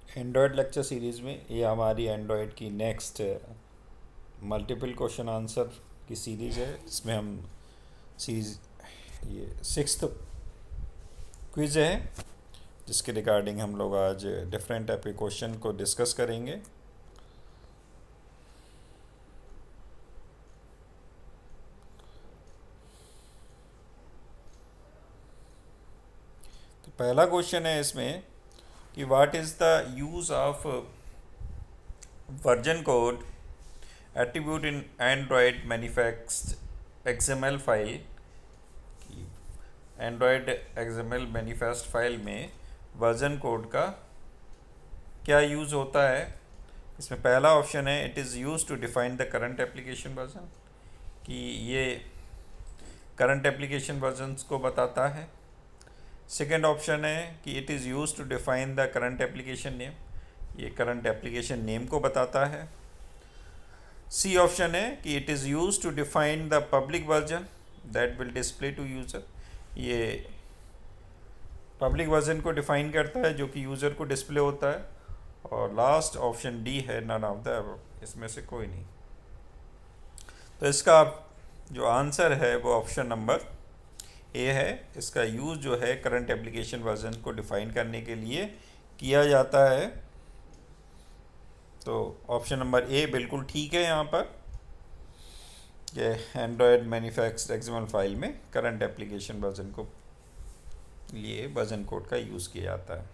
Android lecture series में ये हमारी एंड्रॉयड की नेक्स्ट मल्टीपल क्वेश्चन आंसर की सीरीज़ है। इसमें हम सीरीज ये सिक्स्थ क्विज़ है जिसके रिगार्डिंग हम लोग आज डिफरेंट टाइप के क्वेश्चन को डिस्कस करेंगे। तो पहला क्वेश्चन है इसमें कि what is the use of version code attribute in Android manifest XML file. Android XML manifest file में वर्जन कोड का क्या यूज़ होता है। इसमें पहला ऑप्शन है it is use to define the current application version, कि ये करंट एप्लीकेशन वर्जन्स को बताता है। सेकेंड ऑप्शन है कि it is use to define the current application name, ये करंट एप्लीकेशन नेम को बताता है। सी ऑप्शन है कि it is use to define the public version that will display to user, ये पब्लिक वर्जन को डिफाइन करता है जो कि यूज़र को डिस्प्ले होता है। और लास्ट ऑप्शन डी है नन ऑफ द अबव, इसमें से कोई नहीं। तो इसका जो आंसर है वो ऑप्शन नंबर ए है। इसका यूज़ जो है करंट एप्लीकेशन वर्जन को डिफाइन करने के लिए किया जाता है। तो ऑप्शन नंबर ए बिल्कुल ठीक है यहाँ पर, ये एंड्रॉयड मैन्युफैक्चर्ड एक्सएमएल फाइल में करंट एप्लीकेशन वर्जन को लिए वर्जन कोड का यूज़ किया जाता है।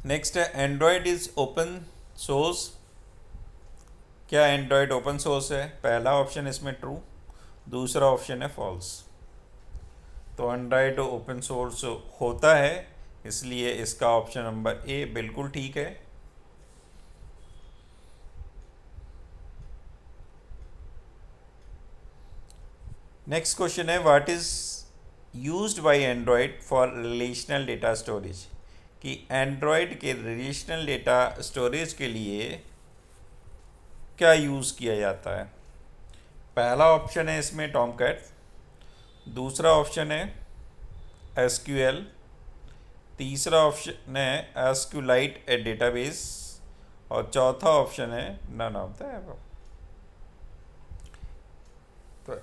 नेक्स्ट है एंड्रॉयड इज़ ओपन सोर्स, क्या एंड्रॉयड ओपन सोर्स है। पहला ऑप्शन इसमें ट्रू, दूसरा ऑप्शन है फॉल्स। तो एंड्रॉयड ओपन सोर्स होता है, इसलिए इसका ऑप्शन नंबर ए बिल्कुल ठीक है। नेक्स्ट क्वेश्चन है what is used by Android for relational data storage, कि एंड्रॉयड के रिलेशनल डेटा स्टोरेज के लिए क्या यूज़ किया जाता है। पहला ऑप्शन है इसमें टॉमकैट, दूसरा ऑप्शन है एसक्यूएल, तीसरा ऑप्शन है एसक्यूलाइट ए डेटाबेस और चौथा ऑप्शन है नन ऑफ द अबव। तो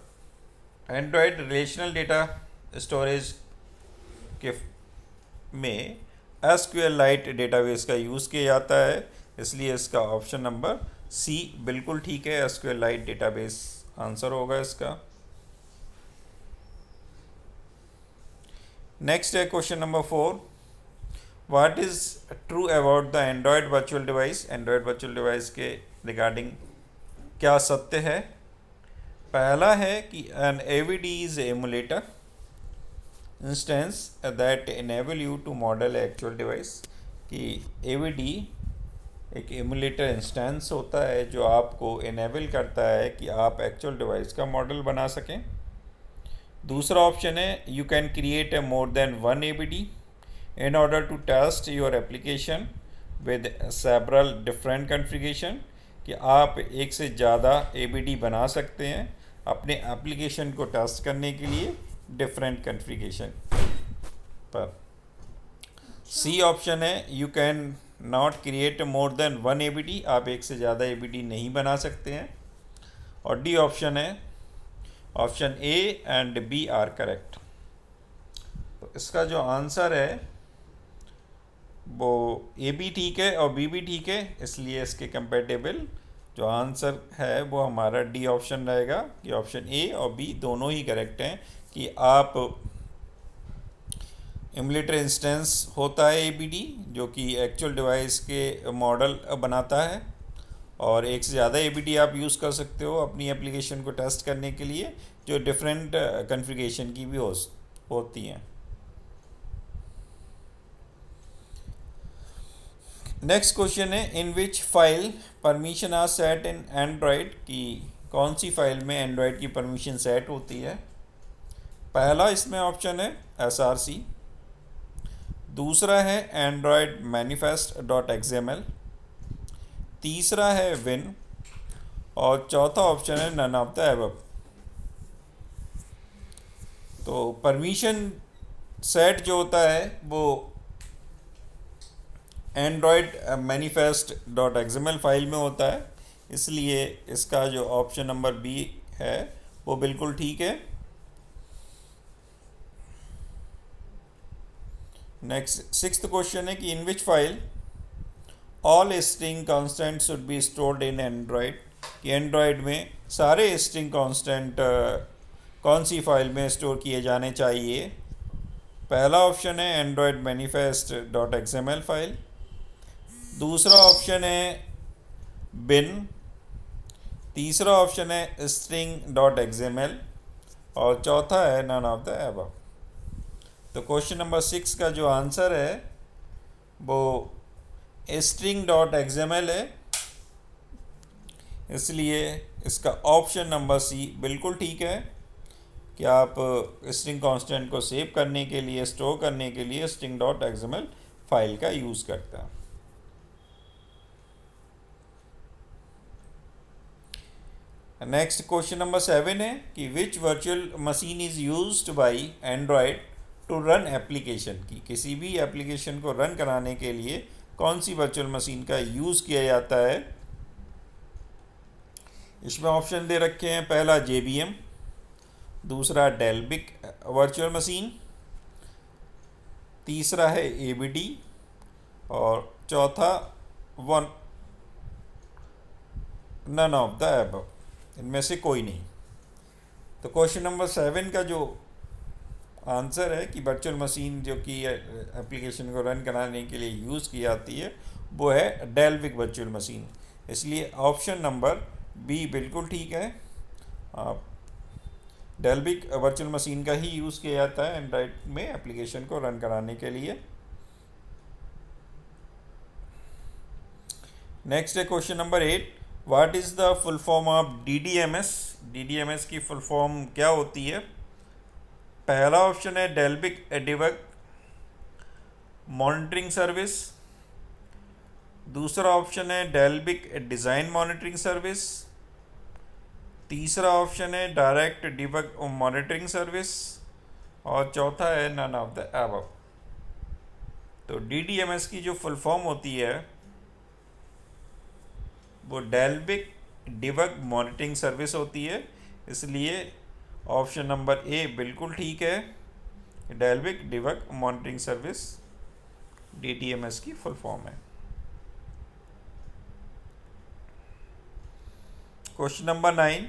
एंड्रॉयड रिलेशनल डेटा स्टोरेज के में एसक्यूएलाइट डेटाबेस का यूज़ किया जाता है, इसलिए इसका ऑप्शन नंबर सी बिल्कुल ठीक है। एसक्यूएलाइट डेटाबेस आंसर होगा इसका। नेक्स्ट है question number 4, what is true about the Android virtual device, Android virtual device के रिगार्डिंग क्या सत्य है। पहला है कि an AVD is emulator instance that enable you to model actual device, कि एवीडी एक एमुलेटर इंस्टेंस होता है जो आपको इनेबल करता है कि आप एक्चुअल डिवाइस का मॉडल बना सकें। दूसरा ऑप्शन है you can create a more than one AVD in order to test your application with several different configuration, कि आप एक से ज़्यादा एवीडी बना सकते हैं अपने एप्लीकेशन को टेस्ट करने के लिए डिफरेंट कॉन्फ़िगरेशन पर। सी ऑप्शन है you can not create more than one AVD, आप एक से ज़्यादा एवीडी नहीं बना सकते हैं। और डी ऑप्शन है option A and B are correct. तो इसका जो आंसर है वो ए भी ठीक है और बी भी ठीक है, इसलिए इसके कंपेटेबल जो आंसर है वो हमारा डी ऑप्शन रहेगा, कि ऑप्शन ए और बी दोनों ही करेक्ट हैं, कि आप एमुलेटर इंस्टेंस होता है एबीडी जो कि एक्चुअल डिवाइस के मॉडल बनाता है, और एक से ज़्यादा एबीडी आप यूज़ कर सकते हो अपनी एप्लीकेशन को टेस्ट करने के लिए जो डिफरेंट कॉन्फ़िगरेशन की भी होती हैं। नेक्स्ट क्वेश्चन है in which file permission are set in Android, की कौन सी फाइल में एंड्रॉयड की परमिशन सेट होती है। पहला इसमें ऑप्शन है SRC, दूसरा है एंड्रॉयड मैनिफेस्ट डॉट एक्सएमएल, तीसरा है विन और चौथा ऑप्शन है नन ऑफ द अबव। तो परमिशन सेट जो होता है वो Android manifest dot XML file में होता है, इसलिए इसका जो ऑप्शन नंबर बी है वो बिल्कुल ठीक है। नेक्स्ट सिक्स्थ क्वेश्चन है कि in which file all string constant should be stored in Android, कि एंड्रॉयड में सारे स्ट्रिंग कांस्टेंट कौन सी फाइल में स्टोर किए जाने चाहिए। पहला ऑप्शन है Android manifest dot XML file, दूसरा ऑप्शन है बिन, तीसरा ऑप्शन है स्ट्रिंग डॉट एक्सएमएल और चौथा है नन ऑफ द अबव। तो क्वेश्चन नंबर 6 का जो आंसर है वो स्ट्रिंग डॉट एक्सएमएल है, इसलिए इसका ऑप्शन नंबर सी बिल्कुल ठीक है कि आप स्ट्रिंग कांस्टेंट को सेव करने के लिए, स्टोर करने के लिए स्ट्रिंग डॉट एक्सएमएल फाइल का यूज़ करते हैं। नेक्स्ट क्वेश्चन नंबर 7 है कि which virtual machine is used by Android to run application, की किसी भी एप्लीकेशन को रन कराने के लिए कौन सी वर्चुअल मशीन का यूज़ किया जाता है। इसमें ऑप्शन दे रखे हैं, पहला JVM, दूसरा डेल्बिक वर्चुअल मशीन, तीसरा है ABD और चौथा नन ऑफ द अबव, इनमें से कोई नहीं। तो क्वेश्चन नंबर 7 का जो आंसर है कि वर्चुअल मशीन जो कि एप्लीकेशन को रन कराने के लिए यूज़ की जाती है वो है डेल्विक वर्चुअल मशीन, इसलिए ऑप्शन नंबर बी बिल्कुल ठीक है। डेल्विक वर्चुअल मशीन का ही यूज़ किया जाता है एंड्रॉयड में एप्लीकेशन को रन कराने के लिए। नेक्स्ट है question number 8, what is the full form of DDMS, DDMS की फुल फॉर्म क्या होती है। पहला ऑप्शन है डेल्विक डिबग मॉनिटरिंग सर्विस, दूसरा ऑप्शन है डेल्विक डिज़ाइन मॉनिटरिंग सर्विस, तीसरा ऑप्शन है डायरेक्ट डिबग मॉनिटरिंग सर्विस और चौथा है नन ऑफ द अबव। तो DDMS की जो फुल फॉर्म होती है वो डेल्विक डिबग मॉनिटरिंग सर्विस होती है, इसलिए ऑप्शन नंबर ए बिल्कुल ठीक है। Dalvik debug monitoring service DDMS की फुल फॉर्म है। Question number 9,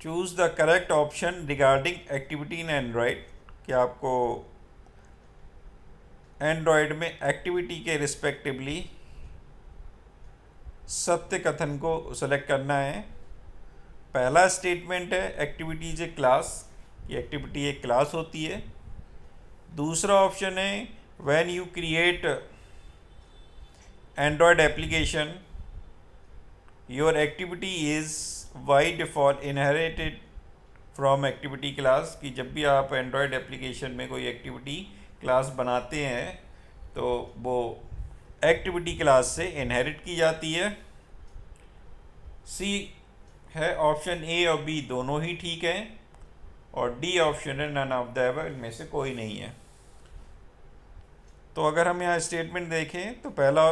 choose the correct option regarding activity in Android, कि आपको एंड्रॉयड में एक्टिविटी के रिस्पेक्टिवली सत्य कथन को सेलेक्ट करना है। पहला स्टेटमेंट है एक्टिविटी इज ए क्लास, ये एक्टिविटी एक क्लास होती है। दूसरा ऑप्शन है when you create Android application your activity is by default inherited from activity class, कि जब भी आप एंड्रॉयड एप्लीकेशन में कोई एक्टिविटी क्लास बनाते हैं तो वो एक्टिविटी क्लास से इनहेरिट की जाती है। सी है ऑप्शन ए और बी दोनों ही ठीक हैं और डी ऑप्शन है नन ऑफ द अबव, इनमें से कोई नहीं है। तो अगर हम यहाँ स्टेटमेंट देखें तो पहला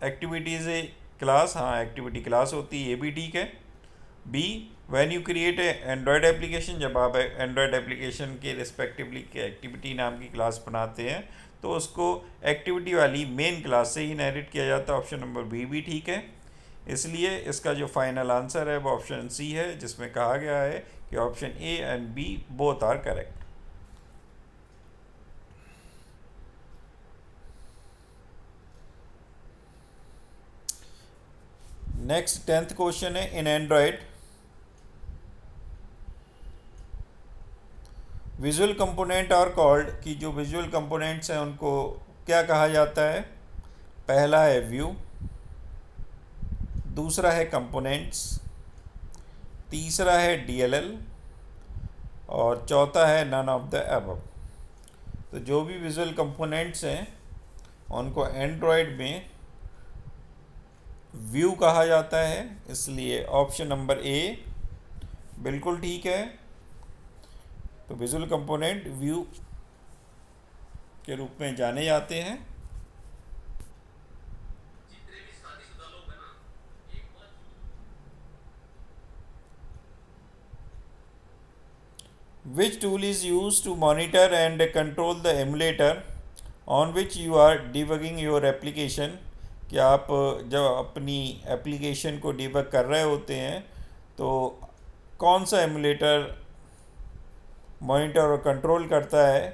एक्टिविटीज़ ए क्लास, हाँ एक्टिविटी क्लास होती है, ये भी ठीक है। B when you create a Android application, जब आप एंड्रॉयड एप्लीकेशन के रिस्पेक्टिवली एक्टिविटी नाम की क्लास बनाते हैं तो उसको एक्टिविटी वाली मेन क्लास से ही इनहेरिट किया जाता है। ऑप्शन नंबर बी भी ठीक है, इसलिए इसका जो फाइनल आंसर है वो ऑप्शन सी है, जिसमें कहा गया है कि option A and B both are correct. Next 10th question है in Android visual component are called, कि जो विजुअल कंपोनेंट्स हैं उनको क्या कहा जाता है। पहला है व्यू, दूसरा है कंपोनेंट्स, तीसरा है DLL और चौथा है नन ऑफ द अबव। तो जो भी विजुअल कंपोनेंट्स हैं उनको एंड्रॉयड में व्यू कहा जाता है, इसलिए ऑप्शन नंबर ए बिल्कुल ठीक है। तो विजुअल कंपोनेंट व्यू के रूप में जाने जाते हैं। Which tool is used to monitor and control the emulator on which you are debugging your application? कि आप जब अपनी एप्लीकेशन को डिबग कर रहे होते हैं तो कौन सा एमुलेटर मॉनिटर और कंट्रोल करता है?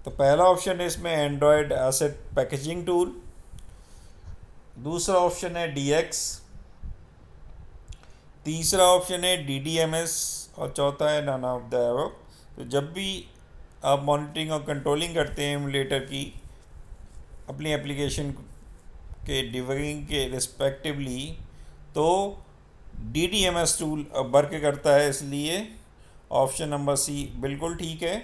तो पहला ऑप्शन है इसमें एंड्रॉयड एसेट पैकेजिंग टूल, दूसरा ऑप्शन है DX, तीसरा ऑप्शन है DDMS और चौथा है नन ऑफ द अबव। तो जब भी आप मॉनिटरिंग और कंट्रोलिंग करते हैं एमुलेटर की अपनी एप्लीकेशन के डिबगिंग के रिस्पेक्टिवली, तो DDMS टूल वर्क करता है, इसलिए ऑप्शन नंबर सी बिल्कुल ठीक है।